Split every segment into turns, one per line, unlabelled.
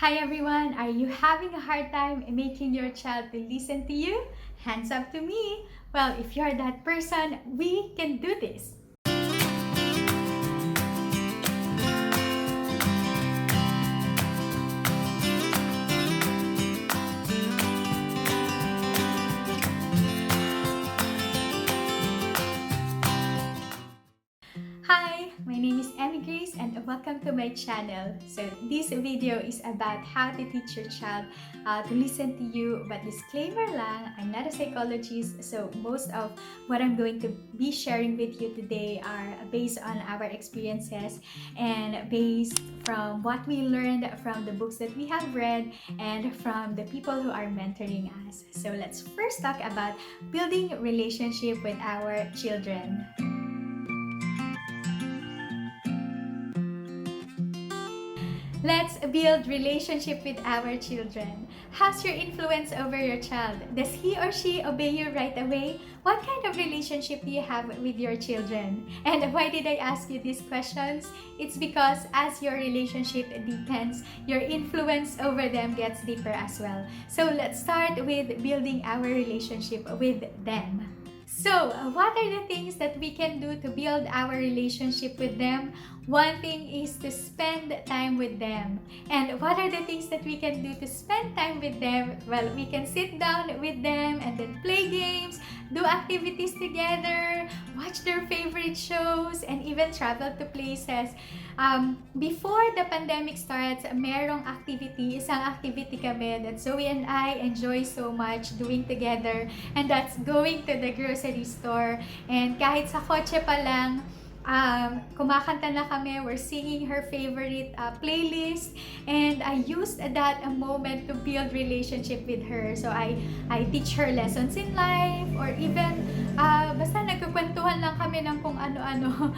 Hi everyone! Are you having a hard time making your child to listen to you? Hands up to me! Well, if you're that person, we can do this! Hi, my name is Emmy Grace and welcome to my channel. So this video is about how to teach your child to listen to you. But disclaimer lang, I'm not a psychologist, so most of what I'm going to be sharing with you today are based on our experiences and based from what we learned from the books that we have read and from the people who are mentoring us. So let's first talk about building relationship with our children. Let's build relationship with our children. How's your influence over your child? Does he or she obey you right away? What kind of relationship do you have with your children? And why did I ask you these questions? It's because as your relationship deepens, your influence over them gets deeper as well. So let's start with building our relationship with them. So, what are the things that we can do to build our relationship with them? One thing is to spend time with them. And what are the things that we can do to spend time with them? Well, we can sit down with them and then play games, do activities together, watch their favorite shows, and even travel to places. Before the pandemic starts, isang activity kami that Zoe and I enjoy so much doing together, and that's going to the grocery store. And kahit sa kotse pa lang, kumakanta na kami, we're singing her favorite playlist, and I used that a moment to build relationship with her. So I teach her lessons in life, or even basta nagkukwentuhan lang kami ng kung ano-ano,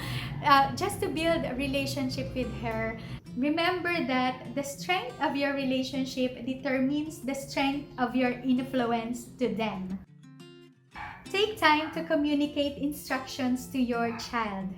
just to build a relationship with her. Remember that the strength of your relationship determines the strength of your influence to them. Take time to communicate instructions to your child.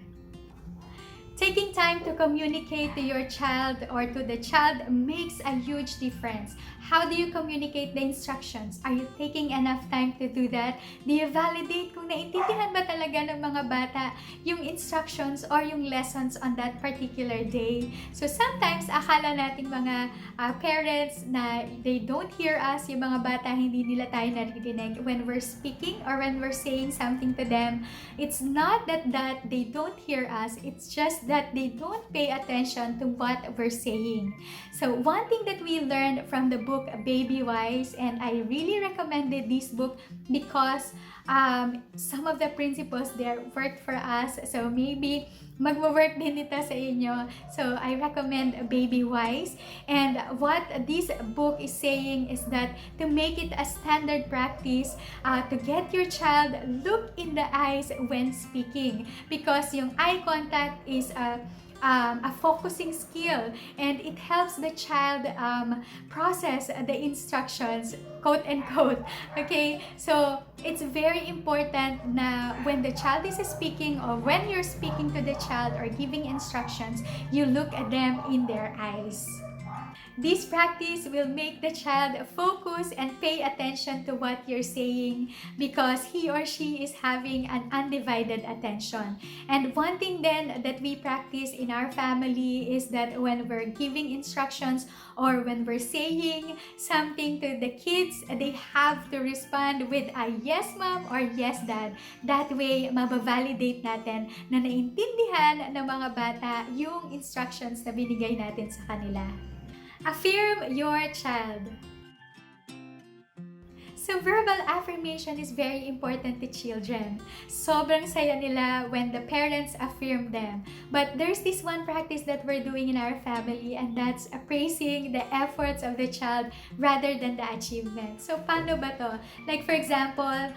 Taking time to communicate to your child or to the child makes a huge difference. How do you communicate the instructions? Are you taking enough time to do that? Do you validate kung naiintindihan ba talaga ng mga bata yung instructions or yung lessons on that particular day? So sometimes akala nating mga parents na they don't hear us, yung mga bata hindi nila tayo naririnig when we're speaking or when we're saying something to them. It's not that they don't hear us, it's just that they don't pay attention to what we're saying. So one thing that we learned from the book Baby Wise, and I really recommended this book because some of the principles there worked for us, so maybe magwo-work din ito sa inyo. So I recommend Baby Wise, and what this book is saying is that to make it a standard practice, to get your child look in the eyes when speaking, because yung eye contact is a focusing skill, and it helps the child process the instructions, quote and quote. Okay, so it's very important na when the child is speaking or when you're speaking to the child or giving instructions, you look at them in their eyes. This practice will make the child focus and pay attention to what you're saying because he or she is having an undivided attention. And one thing then that we practice in our family is that when we're giving instructions or when we're saying something to the kids, they have to respond with a yes ma'am or yes dad. That way, mabavalidate natin na naintindihan ng mga bata yung instructions na binigay natin sa kanila. Affirm your child. So verbal affirmation is very important to children. Sobrang saya nila when the parents affirm them. But there's this one practice that we're doing in our family, and that's praising the efforts of the child rather than the achievement. So paano ba to? Like for example,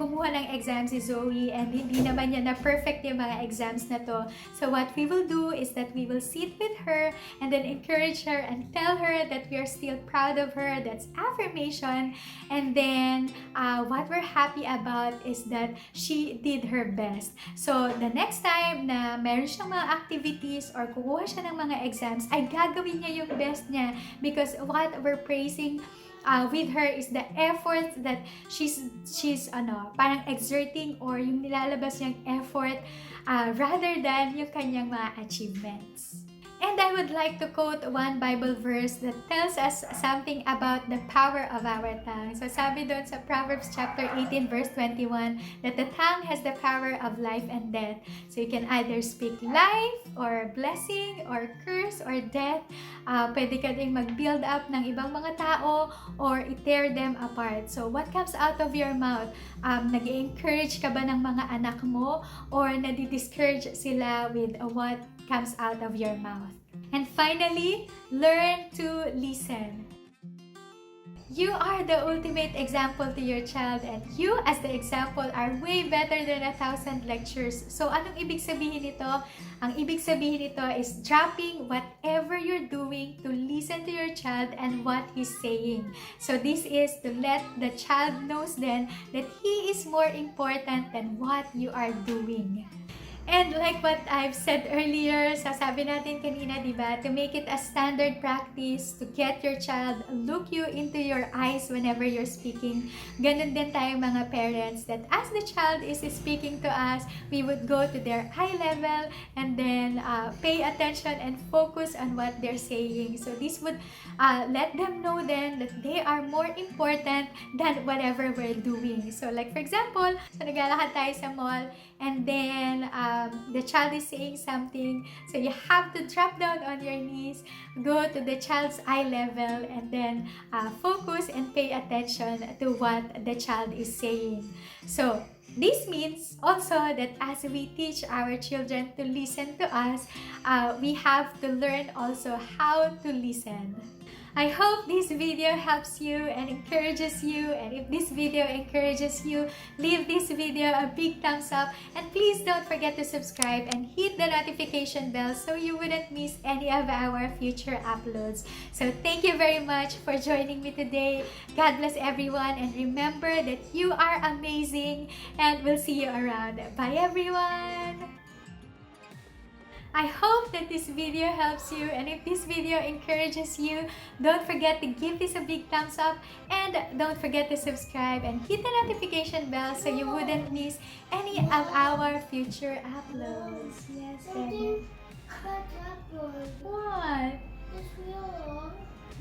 kumuha ng exam si Zoe and hindi naman niya na perfect yung mga exams na to. So what we will do is that we will sit with her and then encourage her and tell her that we are still proud of her. That's affirmation. And then, what we're happy about is that she did her best. So, the next time na meron siyang mga activities or kukuha siya ng mga exams, ay gagawin niya yung best niya, because what we're praising with her is the effort that she's parang exerting, or yung nilalabas niyang effort rather than yung kanyang mga achievements. And I would like to quote one Bible verse that tells us something about the power of our tongue. So sabi doon sa Proverbs chapter 18 verse 21 that the tongue has the power of life and death. So you can either speak life or blessing or curse or death. Pwede ka ding mag-build up ng ibang mga tao or i-tear them apart. So what comes out of your mouth? Nag-i-encourage ka ba ng mga anak mo, or nadi-discourage sila with what comes out of your mouth? And finally, learn to listen. You are the ultimate example to your child, and you as the example are way better than 1,000 lectures. So anong ibig sabihin nito? Ang ibig sabihin nito is dropping whatever you're doing to listen to your child and what he's saying. So this is to let the child knows then that he is more important than what you are doing. And like what I've said earlier, sasabi natin kanina, diba, to make it a standard practice to get your child look you into your eyes whenever you're speaking. Ganun din tayo mga parents, that as the child is speaking to us, we would go to their eye level and then pay attention and focus on what they're saying. So this would let them know then that they are more important than whatever we're doing. So like for example, so naglalakad tayo sa mall, and then the child is saying something, so you have to drop down on your knees, go to the child's eye level, and then focus and pay attention to what the child is saying. So this means also that as we teach our children to listen to us, we have to learn also how to listen. I hope this video helps you and encourages you, and if this video encourages you, leave this video a big thumbs up, and please don't forget to subscribe and hit the notification bell so you wouldn't miss any of our future uploads. So thank you very much for joining me today. God bless everyone, and remember that you are amazing, and we'll see you around. Bye everyone! I hope that this video helps you, and if this video encourages you, don't forget to give this a big thumbs up, and don't forget to subscribe and hit the notification bell so you wouldn't miss any of our future uploads. Yes, Daddy. What?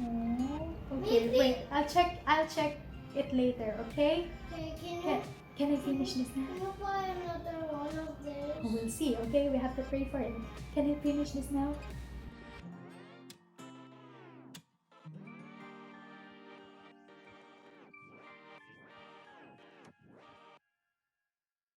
Oh, okay, wait. I'll check it later, okay? Can I finish this now?
Can you buy another one of this?
We'll see, okay? We have to pray for it. Can I finish this now?